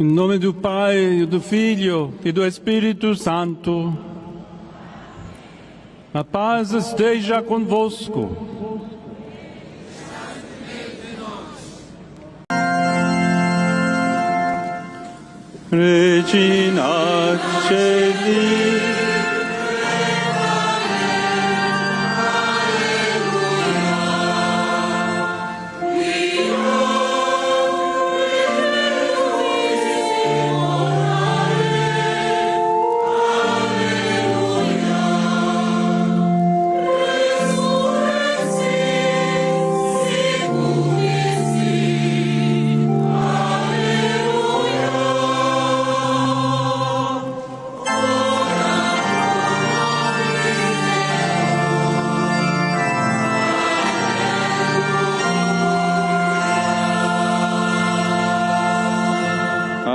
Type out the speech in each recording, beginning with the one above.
Em nome do Pai, do Filho e do Espírito Santo. A paz esteja convosco. Regina Celi.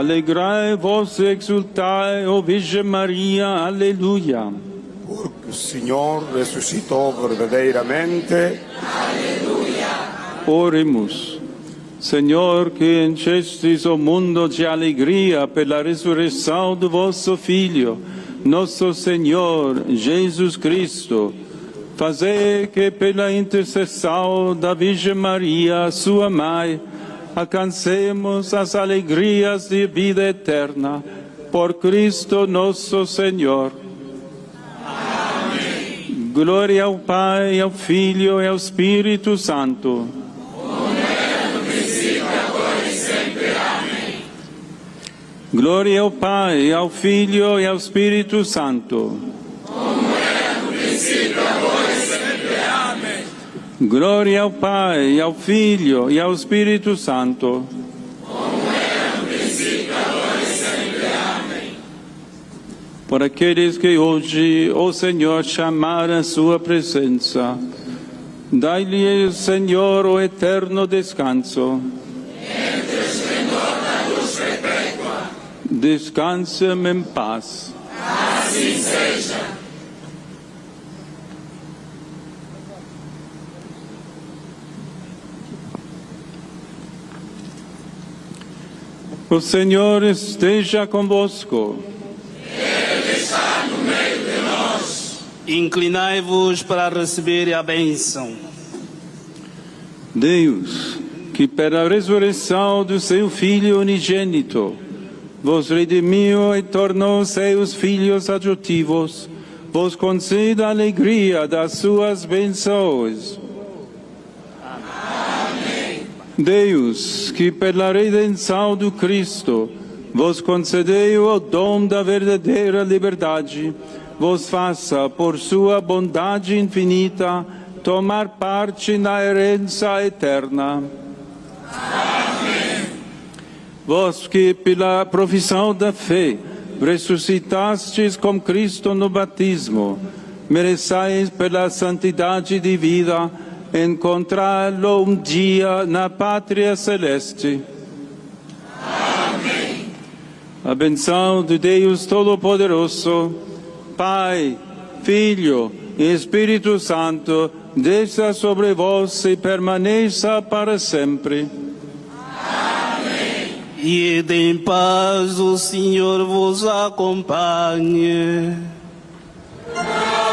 Alegrai-vos e exultai, ó Virgem Maria, aleluia. Porque o Senhor ressuscitou verdadeiramente. Aleluia. Oremos. Senhor, que enchestes o mundo de alegria pela ressurreição do vosso Filho, nosso Senhor Jesus Cristo, fazei que pela intercessão da Virgem Maria, sua Mãe, alcancemos as alegrias de vida eterna, por Cristo nosso Senhor. Amém. Glória ao Pai, ao Filho e ao Espírito Santo. Como era no princípio, agora e sempre. Amém. Glória ao Pai, ao Filho e ao Espírito Santo. Como era no princípio, agora e sempre. Amém. Glória ao Pai, ao Filho e ao Espírito Santo. Como era no princípio, agora e sempre. Amém. Por aqueles que hoje o Senhor chamar a sua presença, dai-lhe, Senhor, o eterno descanso. Entre o esplendor da luz perpétua. Descansem em paz. Assim seja. O Senhor esteja convosco. Ele está no meio de nós. Inclinai-vos para receber a bênção. Deus, que pela ressurreição do seu Filho unigênito vos redimiu e tornou seus filhos adotivos, vos conceda a alegria das suas bênçãos. Deus, que pela redenção do Cristo vos concedeu o dom da verdadeira liberdade, vos faça, por sua bondade infinita, tomar parte na herança eterna. Amém. Vós que pela profissão da fé ressuscitastes com Cristo no batismo, mereçais pela santidade de vida encontrá-lo um dia na pátria celeste. Amém. A benção de Deus Todo-Poderoso, Pai, Filho e Espírito Santo, desça sobre vós e permaneça para sempre. Amém. E em paz o Senhor vos acompanhe. Nossa